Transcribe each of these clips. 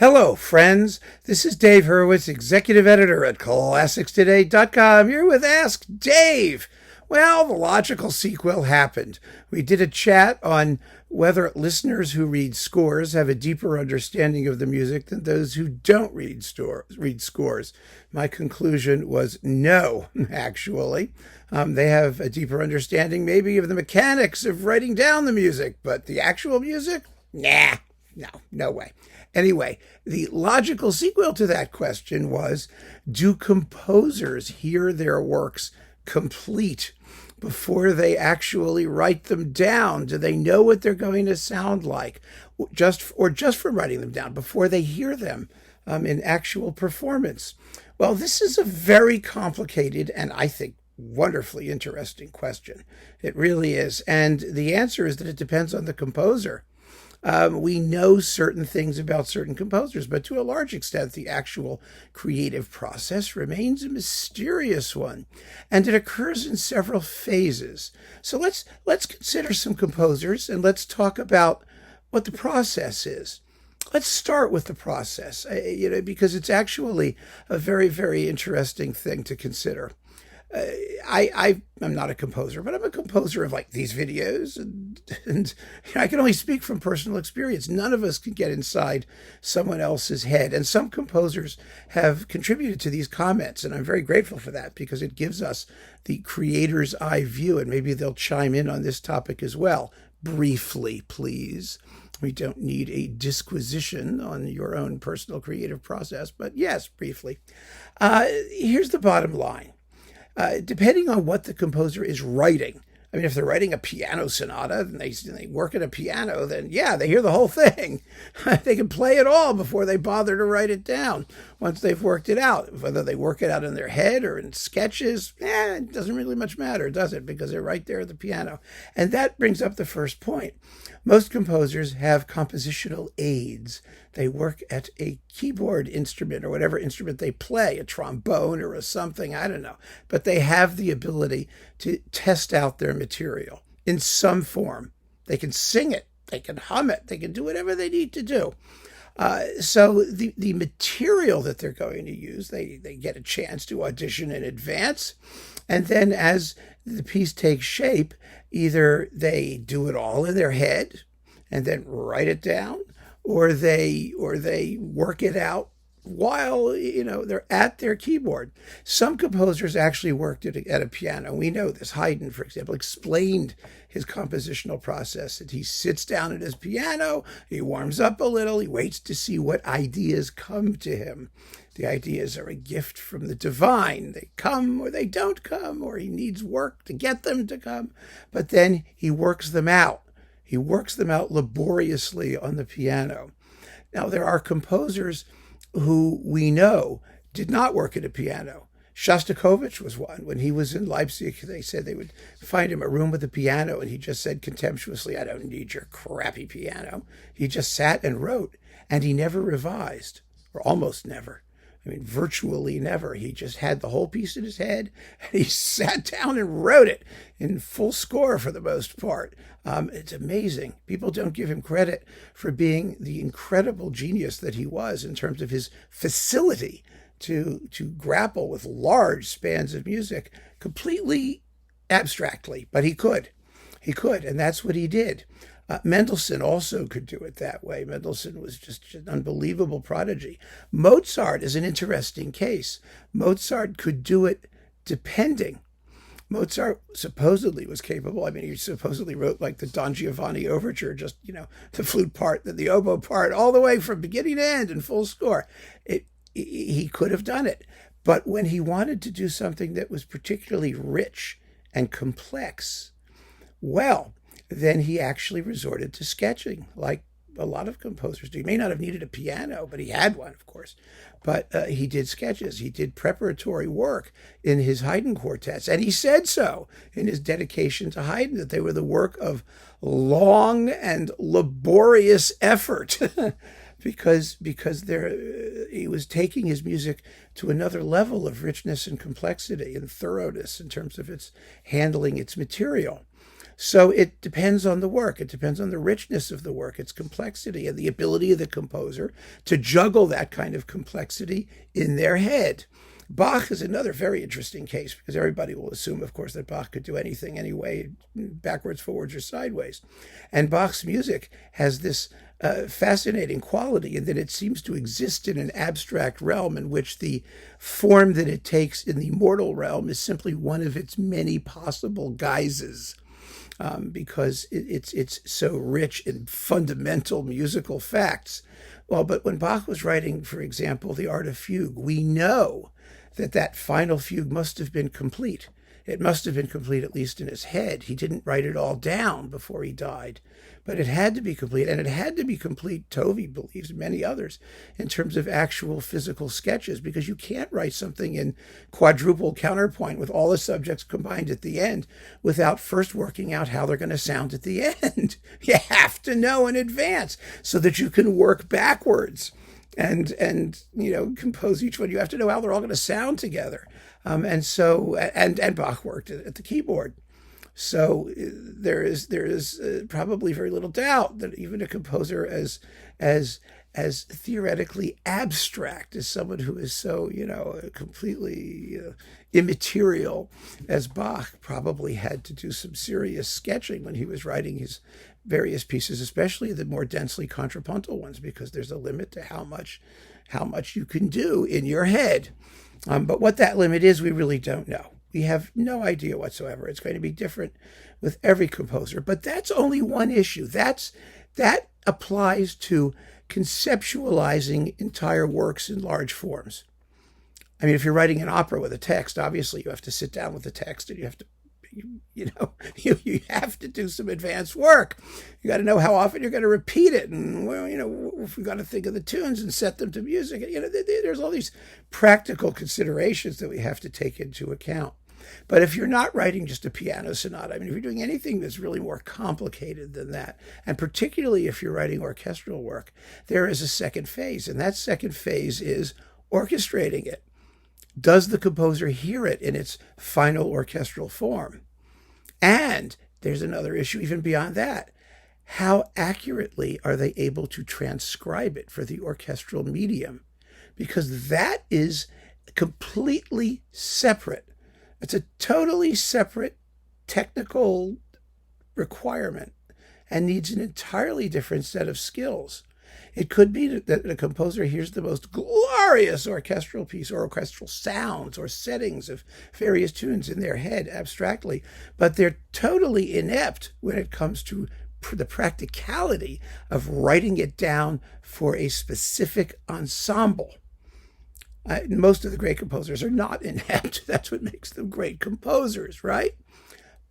Hello, friends. This is Dave Hurwitz, executive editor at ClassicsToday.com, here with Ask Dave. Well, the logical sequel happened. We did a chat on whether listeners who read scores have a deeper understanding of the music than those who don't read scores. My conclusion was no, actually. They have a deeper understanding maybe of the mechanics of writing down the music, but the actual music? Nah, no way. Anyway, the logical sequel to that question was, do composers hear their works complete before they actually write them down? Do they know what they're going to sound like just from writing them down before they hear them in actual performance? Well, this is a very complicated and I think wonderfully interesting question. It really is. And the answer is that it depends on the composer. We know certain things about certain composers, but to a large extent, the actual creative process remains a mysterious one, and it occurs in several phases. So let's consider some composers, and let's talk about what the process is. Let's start with the process, because it's actually a very, very interesting thing to consider. I'm not a composer, but I'm a composer of like these videos, and I can only speak from personal experience. None of us can get inside someone else's head, and some composers have contributed to these comments, and I'm very grateful for that because it gives us the creator's eye view, and maybe they'll chime in on this topic as well. Briefly, please. We don't need a disquisition on your own personal creative process, but yes, briefly. Here's the bottom line. Depending on what the composer is writing. I mean, if they're writing a piano sonata and they work at a piano, then yeah, they hear the whole thing. They can play it all before they bother to write it down once they've worked it out. Whether they work it out in their head or in sketches, it doesn't really much matter, does it? Because they're right there at the piano. And that brings up the first point. Most composers have compositional aids. They work at a keyboard instrument or whatever instrument they play, a trombone or a something, I don't know. But they have the ability to test out their material in some form. They can sing it, they can hum it, they can do whatever they need to do. So the material that they're going to use, they get a chance to audition in advance. And then as the piece takes shape, either they do it all in their head and then write it down, or they work it out while they're at their keyboard. Some composers actually worked at a piano. We know this. Haydn, for example, explained his compositional process, that he sits down at his piano, he warms up a little, he waits to see what ideas come to him. The ideas are a gift from the divine. They come or they don't come, or he needs work to get them to come. But then he works them out. He works them out laboriously on the piano. Now, there are composers who we know did not work at a piano. Shostakovich was one. When he was in Leipzig, they said they would find him a room with a piano, and he just said contemptuously, "I don't need your crappy piano." He just sat and wrote, and he never revised, or almost never. I mean, virtually never. He just had the whole piece in his head, and he sat down and wrote it in full score for the most part. It's amazing. People don't give him credit for being the incredible genius that he was in terms of his facility to grapple with large spans of music completely abstractly, but he could, and that's what he did. Mendelssohn also could do it that way. Mendelssohn was just an unbelievable prodigy. Mozart is an interesting case. Mozart could do it depending. Mozart supposedly was capable. I mean, he supposedly wrote like the Don Giovanni Overture, just, the flute part, then the oboe part, all the way from beginning to end in full score. He could have done it. But when he wanted to do something that was particularly rich and complex, well, then he actually resorted to sketching, like a lot of composers do. He may not have needed a piano, but he had one, of course. But he did sketches. He did preparatory work in his Haydn quartets. And he said so in his dedication to Haydn, that they were the work of long and laborious effort. because he was taking his music to another level of richness and complexity and thoroughness in terms of its handling its material. So it depends on the work. It depends on the richness of the work, its complexity, and the ability of the composer to juggle that kind of complexity in their head. Bach is another very interesting case because everybody will assume, of course, that Bach could do anything anyway, backwards, forwards, or sideways. And Bach's music has this fascinating quality in that it seems to exist in an abstract realm in which the form that it takes in the mortal realm is simply one of its many possible guises. Because it's so rich in fundamental musical facts. Well, but when Bach was writing, for example, the Art of Fugue, we know that final fugue must have been complete. It must have been complete, at least in his head. He didn't write it all down before he died, but it had to be complete, and it had to be complete, Tovey believes, and many others, in terms of actual physical sketches, because you can't write something in quadruple counterpoint with all the subjects combined at the end without first working out how they're going to sound at the end. You have to know in advance so that you can work backwards and compose each one. You have to know how they're all going to sound together. And Bach worked at the keyboard. So there is probably very little doubt that even a composer as theoretically abstract as someone who is so completely immaterial as Bach probably had to do some serious sketching when he was writing his various pieces, especially the more densely contrapuntal ones, because there's a limit to how much you can do in your head. But what that limit is, we really don't know. We have no idea whatsoever. It's going to be different with every composer. But that's only one issue. That applies to conceptualizing entire works in large forms. I mean, if you're writing an opera with a text, obviously you have to sit down with the text and you have to you have to do some advanced work. You got to know how often you're going to repeat it, and if we got to think of the tunes and set them to music. There's all these practical considerations that we have to take into account. But if you're not writing just a piano sonata, I mean, if you're doing anything that's really more complicated than that, and particularly if you're writing orchestral work, there is a second phase, and that second phase is orchestrating it. Does the composer hear it in its final orchestral form? And there's another issue even beyond that. How accurately are they able to transcribe it for the orchestral medium? Because that is completely separate. It's a totally separate technical requirement and needs an entirely different set of skills. It could be that a composer hears the most glorious orchestral piece or orchestral sounds or settings of various tunes in their head abstractly, but they're totally inept when it comes to the practicality of writing it down for a specific ensemble. Most of the great composers are not inept. That's what makes them great composers, right?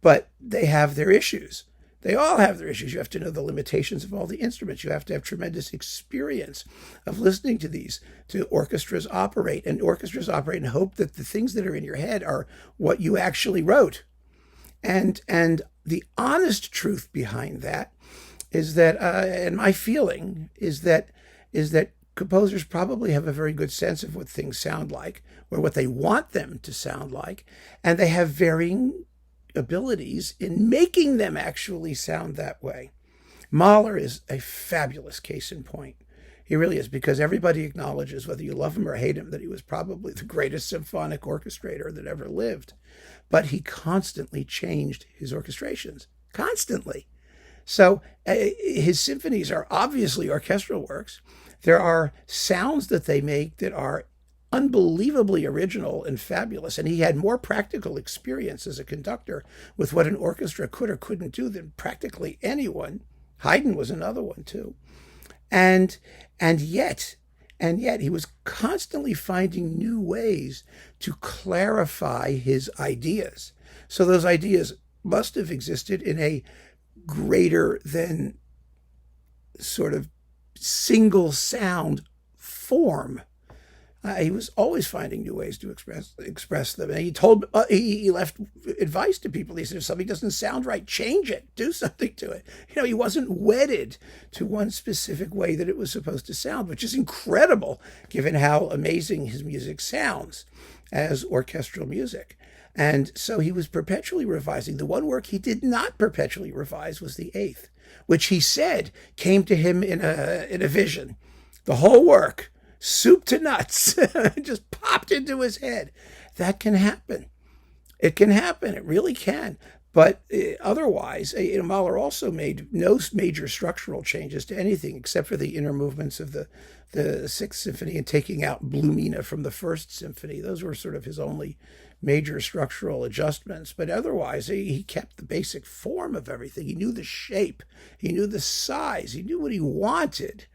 But they have their issues. They all have their issues. You have to know the limitations of all the instruments. You have to have tremendous experience of listening to orchestras operate. And orchestras operate and hope that the things that are in your head are what you actually wrote. And the honest truth behind that is that, and my feeling is that composers probably have a very good sense of what things sound like, or what they want them to sound like, and they have varying abilities in making them actually sound that way. Mahler is a fabulous case in point. He really is, because everybody acknowledges, whether you love him or hate him, that he was probably the greatest symphonic orchestrator that ever lived. But he constantly changed his orchestrations. Constantly. So his symphonies are obviously orchestral works. There are sounds that they make that are unbelievably original and fabulous, and he had more practical experience as a conductor with what an orchestra could or couldn't do than practically anyone. Haydn was another one too, and yet he was constantly finding new ways to clarify his ideas. So those ideas must have existed in a greater than sort of single sound form. He was always finding new ways to express them. And he left advice to people. He said, if something doesn't sound right, change it, do something to it. He wasn't wedded to one specific way that it was supposed to sound, which is incredible given how amazing his music sounds as orchestral music. And so he was perpetually revising. The one work he did not perpetually revise was the eighth, which he said came to him in a vision. The whole work, soup to nuts, just popped into his head. That can happen. It can happen. It really can. But otherwise, Mahler also made no major structural changes to anything except for the inner movements of the Sixth Symphony and taking out Blue Mina from the First Symphony. Those were sort of his only major structural adjustments. But otherwise, he kept the basic form of everything. He knew the shape. He knew the size. He knew what he wanted.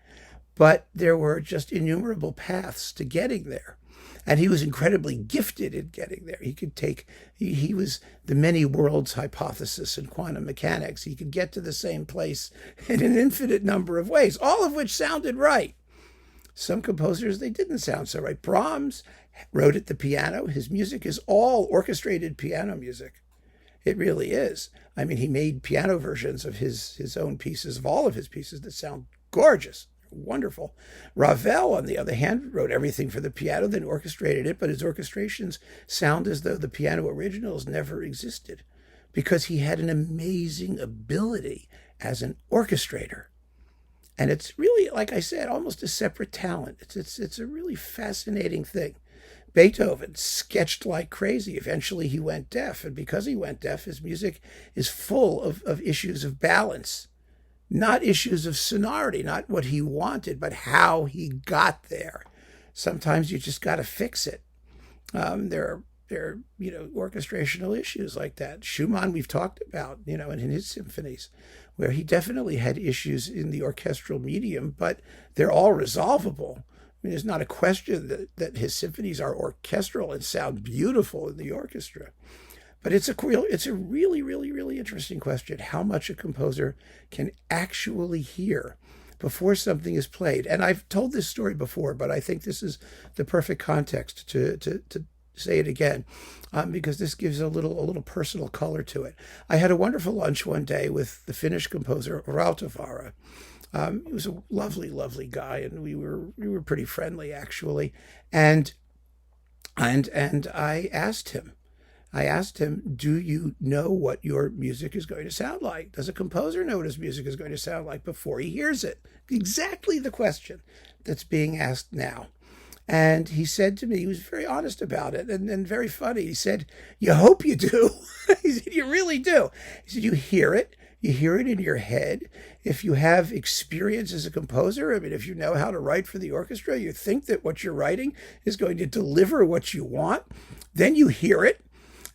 But there were just innumerable paths to getting there. And he was incredibly gifted in getting there. He was the many worlds hypothesis in quantum mechanics. He could get to the same place in an infinite number of ways, all of which sounded right. Some composers, they didn't sound so right. Brahms wrote at the piano. His music is all orchestrated piano music. It really is. I mean, he made piano versions of his own pieces, of all of his pieces, that sound gorgeous. Wonderful. Ravel, on the other hand, wrote everything for the piano, then orchestrated it, but his orchestrations sound as though the piano originals never existed because he had an amazing ability as an orchestrator. And it's really, like I said, almost a separate talent. It's a really fascinating thing. Beethoven sketched like crazy. Eventually he went deaf, and because he went deaf, his music is full of issues of balance. Not issues of sonority, not what he wanted, but how he got there. Sometimes you just got to fix it. There are orchestrational issues like that. Schumann, we've talked about, in his symphonies, where he definitely had issues in the orchestral medium, but they're all resolvable. I mean, there's not a question that his symphonies are orchestral and sound beautiful in the orchestra. But it's a really, really, really interesting question, how much a composer can actually hear before something is played. And I've told this story before, but I think this is the perfect context to say it again, because this gives a little personal color to it. I had a wonderful lunch one day with the Finnish composer Rautavaara. He was a lovely, lovely guy, and we were pretty friendly actually. And I asked him, do you know what your music is going to sound like? Does a composer know what his music is going to sound like before he hears it? Exactly the question that's being asked now. And he said to me, he was very honest about it and very funny. He said, you hope you do. He said, you really do. He said, you hear it. You hear it in your head. If you have experience as a composer, I mean, if you know how to write for the orchestra, you think that what you're writing is going to deliver what you want. Then you hear it.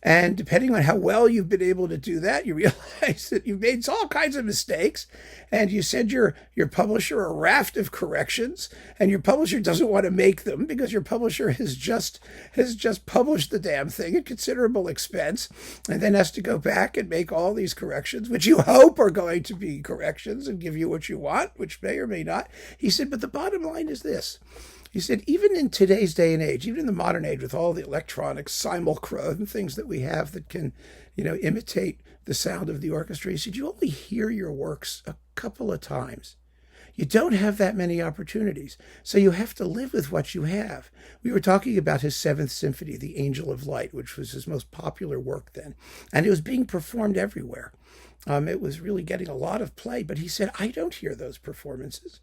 And depending on how well you've been able to do that, you realize that you've made all kinds of mistakes, and you send your publisher a raft of corrections, and your publisher doesn't want to make them because your publisher has just published the damn thing at considerable expense, and then has to go back and make all these corrections, which you hope are going to be corrections and give you what you want, which may or may not. He said, but the bottom line is this. He said, even in today's day and age, even in the modern age with all the electronic simulcro and things that we have that can, imitate the sound of the orchestra, he said, you only hear your works a couple of times. You don't have that many opportunities. So you have to live with what you have. We were talking about his Seventh Symphony, The Angel of Light, which was his most popular work then. And it was being performed everywhere. It was really getting a lot of play. But he said, I don't hear those performances.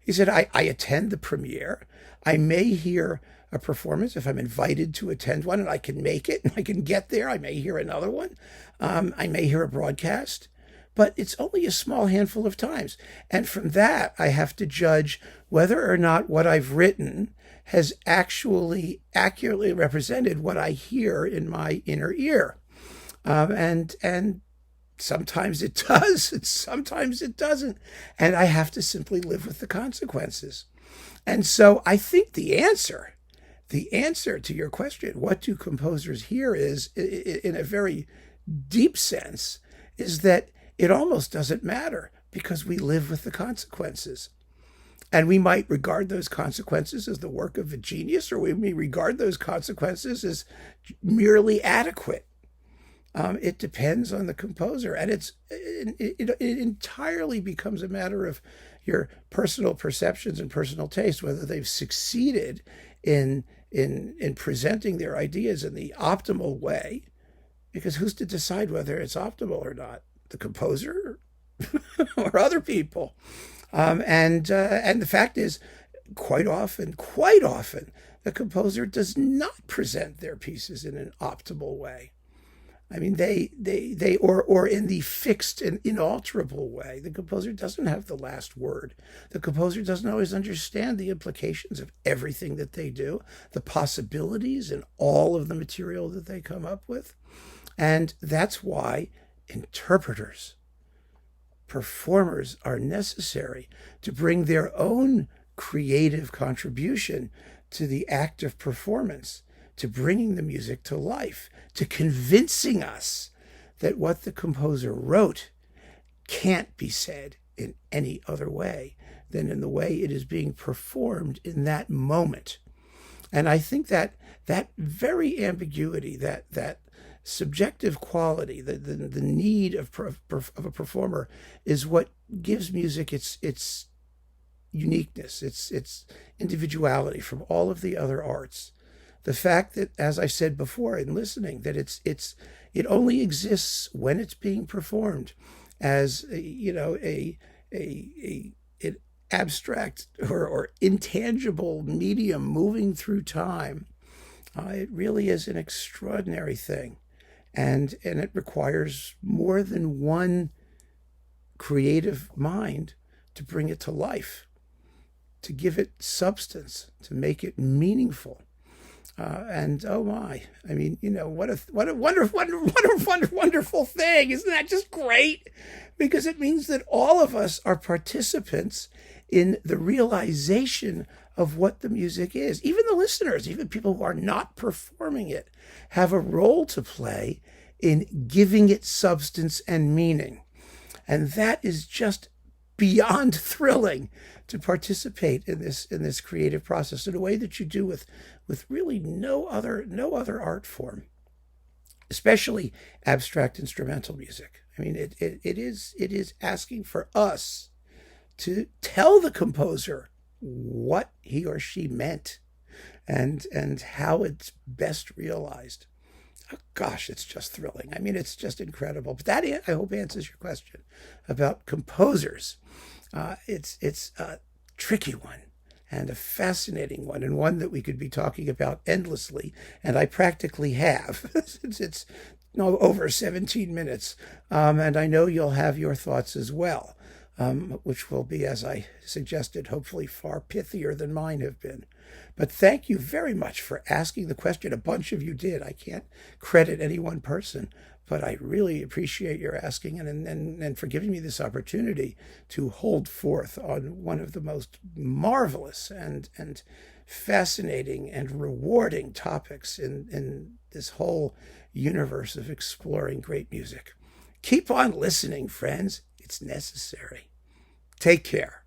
He said, I attend the premiere. I may hear a performance if I'm invited to attend one and I can make it and I can get there. I may hear another one. I may hear a broadcast. But it's only a small handful of times. And from that, I have to judge whether or not what I've written has actually accurately represented what I hear in my inner ear. And sometimes it does, and sometimes it doesn't. And I have to simply live with the consequences. And so I think the answer to your question, what do composers hear, is, in a very deep sense, is that it almost doesn't matter because we live with the consequences. And we might regard those consequences as the work of a genius, or we may regard those consequences as merely adequate. It depends on the composer, and it entirely becomes a matter of your personal perceptions and personal taste, whether they've succeeded in presenting their ideas in the optimal way, because who's to decide whether it's optimal or not? The composer or other people? And the fact is, quite often, the composer does not present their pieces in an optimal way. I mean, or in the fixed and inalterable way. The composer doesn't have the last word. The composer doesn't always understand the implications of everything that they do, the possibilities in all of the material that they come up with. And that's why interpreters, performers are necessary to bring their own creative contribution to the act of performance, to bringing the music to life, to convincing us that what the composer wrote can't be said in any other way than in the way it is being performed in that moment. And I think that very ambiguity, that subjective quality, the need of a performer is what gives music its uniqueness, its individuality from all of the other arts. The fact that, as I said before in listening, that it only exists when it's being performed as an abstract or intangible medium moving through time. It really is an extraordinary thing, and it requires more than one creative mind to bring it to life, to give it substance, to make it meaningful. And oh my, I mean, what a wonderful thing. Isn't that just great? Because it means that all of us are participants in the realization of what the music is. Even the listeners, even people who are not performing it, have a role to play in giving it substance and meaning. And that is just beyond thrilling, to participate in this creative process in a way that you do with really no other art form, especially abstract instrumental music. I mean, it is asking for us to tell the composer what he or she meant and how it's best realized. Oh, gosh, it's just thrilling. I mean, it's just incredible. But that, I hope, answers your question about composers. It's a tricky one and a fascinating one, and one that we could be talking about endlessly, and I practically have since it's over 17 minutes. And I know you'll have your thoughts as well, which will be, as I suggested, hopefully far pithier than mine have been. But thank you very much for asking the question. A bunch of you did. I can't credit any one person, but I really appreciate your asking and for giving me this opportunity to hold forth on one of the most marvelous and fascinating and rewarding topics in this whole universe of exploring great music. Keep on listening, friends. It's necessary. Take care.